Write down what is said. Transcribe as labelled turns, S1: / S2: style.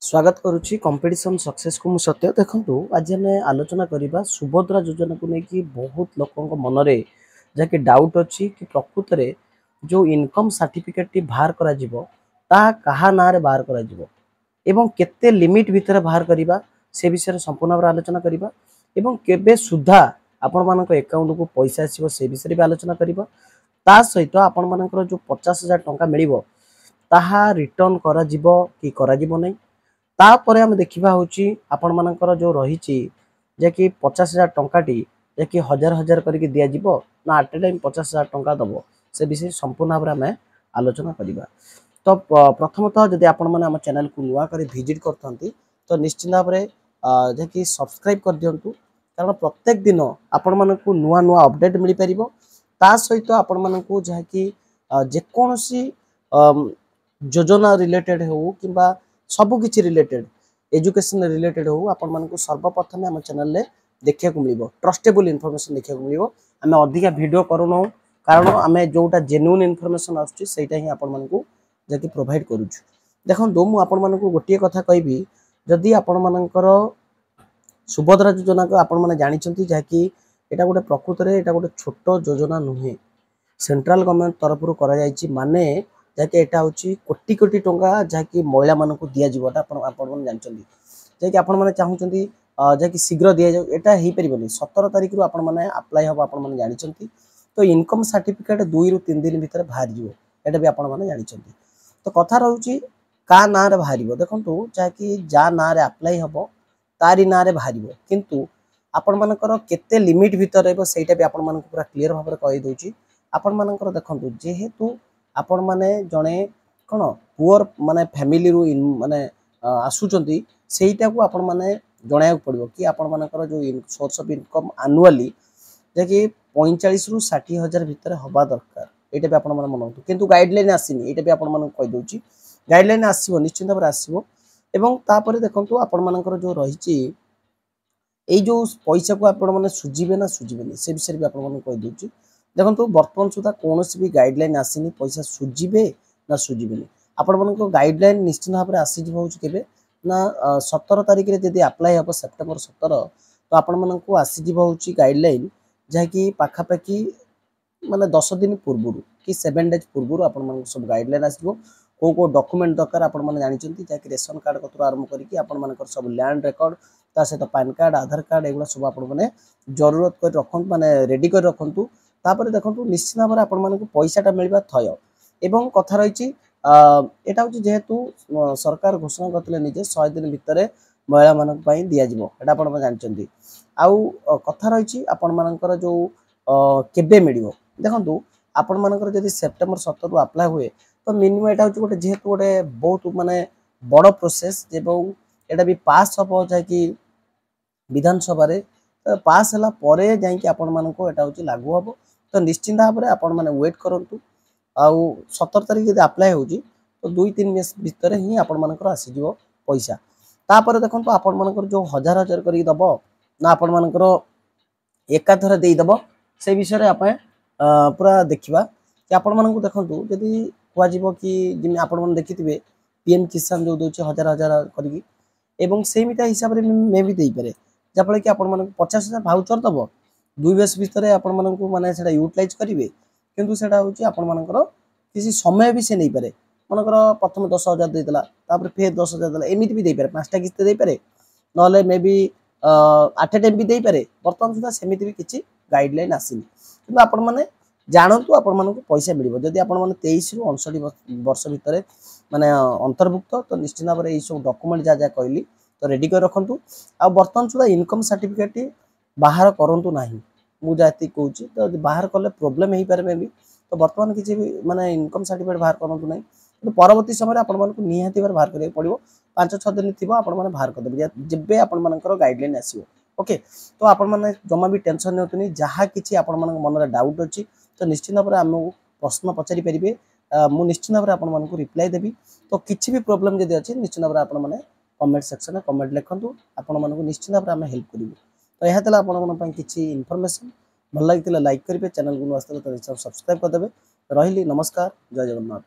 S1: स्वागत करुच्ची competition success को सत्य देखु आज आम आलोचना करवा सुभद्रा योजना को लेकिन बहुत लोक मन में जहाँकि डाउट अच्छी कि प्रकृत में जो इनकम सर्टिफिकेट टी बाहर करा ना रे बाहर करते लिमिट भितर बाहर करवा से विषय संपूर्ण भाव आलोचना करवा एवं केबे सुधा आपण मान अकाउंट को पैसा आसो से विषय भी आलोचना करवा ता सहित आपण मानकर जो 50,000 टंका मिलिबो ताहा रिटर्न करा जिवो कि करा जिवो नहीं तापर आम देखा हूँ आपण मानकर जो रही कि 50,000 टंकाटी जैकि हजार हजार करके दिज्व ना एट ए टाइम 50,000 टंका दब से विषय संपूर्ण भाव में आलोचना करवा। तो प्रथमतः जदि आपण मैंने आम चैनल को नुआ कर विजिट करते तो निश्चित भाव में जैकि सब्सक्राइब कर दिंतु कारण प्रत्येक दिन आपण मानक नुआ नुआ अपडेट मिल पार ता सहित आपण मानक जहाँकि जेकोसी योजना रिलेटेड हो कि सबकि रिलेटेड एजुकेशन रिलेटेड हो आपण मानक सर्वप्रथम आम चैनल रे देखा मिल ट्रस्टेबल इनफॉरमेशन देखा मिल आम अधिका वीडियो करूँ कारण आम जोटा जेन्युइन इनफॉरमेशन आसटा ही आपण मानक जैकि प्रोवाइड करुछु। देखो मु आपण मानक गोटे कथा कहबी जदि आपण मानकर सुभद्रा योजना को आपण मैंने जानते जहाँकि यहाँ गोटे प्रकृत में यहाँ गोटे छोट योजना नुहे सेंट्रल गवर्नमेंट तरफ कर माने जहाँकि यहाँ हूँ कोटी कोटी टंका जहाँकि महिला मानक दिज्वटा आपने जानते जहाँकि आपण मैंने चाहूँगी जहाँकि शीघ्र दि जाए यहाँ हो पारे 17 तारीख रु आपने आप्लाय हम आपने जानते तो इनकम सर्टिफिकेट 2 ରୁ 3 दिन भितर बाहर यहाँ भी आपने जानते तो कथा रोचे का ना रे बाहर देखो जहाँकि जा ना रे आप्लाय हम तारी ना रे बाहर किंतु आपण मानकर केते लिमिट भितर रहीटा भी आपण मानक पूरा क्लीयर भाव में कहीदे आपण मानकर देखो जेहेतु आपण माने जड़े कौन पुअर माने फैमिली रू माने आसुचंती सेटा को आपण माने जणाया पड़ो कि आपण मानकर जो सोर्स ऑफ इनकम एनुअली जैकि 45 ରୁ 60,000 भितर हवा दरकार यहाँ भी आपण माने मनंतु किंतु गाइडलाइन आसीनी यहाँ भी आपण मानक कहि दउची गाइडलाइन आसीबो निश्चित भाव आसीबो एवं तापर देखंतु आपण मानकर जो रही ये जो पैसा को आपण माने सुझिबे ना सुझिबेनी से विषय भी आपण मानक कहि दउची देखो बर्तमान सुधा कौन भी गाइडलाइन आसीनी पैसा सुझिबे ना सुझिबेनी आपण मानक गाइडलाइन निश्चित भाव में आसीज के ना 17 तारीख में जब आप्लाय हम सेप्टेम्बर 17 तो आपण मानक आसीज गाइडलाइन जहाँकि पाखापाखि माने 10 दिन पूर्व कि 7 डेज पूर्व आपण मानक सब गाइडलाइन आसो को डॉक्यूमेंट दरकार आपण माने जानिचंती जहाँकि रेशन कार्ड कतरू आरंभ करके आपण मानकर सब लैंड रिकॉर्ड ता सहित पैन कार्ड आधार कार्ड एगुला सब आपण माने जरूरत कर रखु माने रेडी कर रखु तापर देखो निश्चित भाव में आपण मानक पैसाटा मिलवा थय एवं कथा रही यहाँ हूँ जेहेतु सरकार घोषणा करते निजे 100 दिन भितर महिला मानक दिज्व यहाँ आप जानते आउ कथा रही आपण मानकर जो केबे मिल देखो आपण मानकर जदि सेप्टेम्बर 17 रु आप्लाय हुए तो मिनिमम यहाँ हूँ गोटे जेहेतु गोटे बहुत माने बड़ प्रोसेस एवं यहाँ भी पास हम जहाँकि विधानसभा पास है परे जाकि आपण मानक यहाँ हूँ लागू हम तो निश्चिंत भाव में आपण मैंने वेट करूँ आउ 17 तारीख जब आप्लाय हो तो 2-3 मास भितर ही आपण मानकर आसीज पैसा तापर देखो आपण मानकर जो हजार हजार कर दब ना आपण मानकर एकाथर देदब से विषय आप पूरा देखा कि आपण मानक देखूँ जदि कह कि आपण मैंने देखिथे पीएम किसान जो दूसरे हजार हजार कर सेमिटा हिसाब से मे भी देपे जहाँफल कि आपण मानक 50,000 भाउचर दब 2 मास भितर आपण मानक माने सेटा यूटिलाइज करेंगे किंतु सेटा हूँ आपण मानकर किसी समय भी से नहीं पारे मनकर प्रथम 10,000 देदेला तापर फिर 10,000 देला एमिति भी देपारे 5टा किस्त देपारे नले मे भी 8 टाइम भी देपारे बर्तमान सुधा सेमिति भी किसी गाइडलाइन आसीनी किंतु आपण माने जानतु आपण मानक पैसा मिलिबो जदि आपण माने 23 ରୁ 59 वर्ष भितर माने अंतर्भुक्त तो निश्चित भाव में सब डॉक्यूमेंट जहाँ जहाँ कहली तो रेडी कर रखु आ बर्तमान सुधा इनकम सर्टिफिकेट बाहर करंतु नाही मु जाति कहूँ तो बाहर कले प्रोब्लेम हो पारे मे भी तो बर्तमान किसी भी माने इनकम सर्टिफिकेट बाहर करंतु नाही तो परवर्ती समय आपण मानक निहाती बाहर करिया पड़िबो 5-6 दिन थी आपण माने बाहर कर देबे जेबे आपण मानकर गाइडलाइन आसीबो ओके तो आपण माने जमा भी टेंशन नेउतनी जहाँ किछि आपण मानक मन रे डाउट अछि तो निश्चित भाव में आमको प्रश्न पचारि परिबे मु निश्चित भाव में आपण मानक रिप्लाई देबी तो किछि भी प्रॉब्लम जदि अछि निश्चित भाव में आपण माने कमेंट सेक्शन में कमेंट लिखंतु आपण मानक निश्चित भाव में आम हेल्प करिवु तो यह तला आपण मन पई किछि इन्फॉर्मेशन भल लगी लाइक करेंगे चैनल को आसते तो सब्सक्राइब करदे रही नमस्कार जय जगन्नाथ।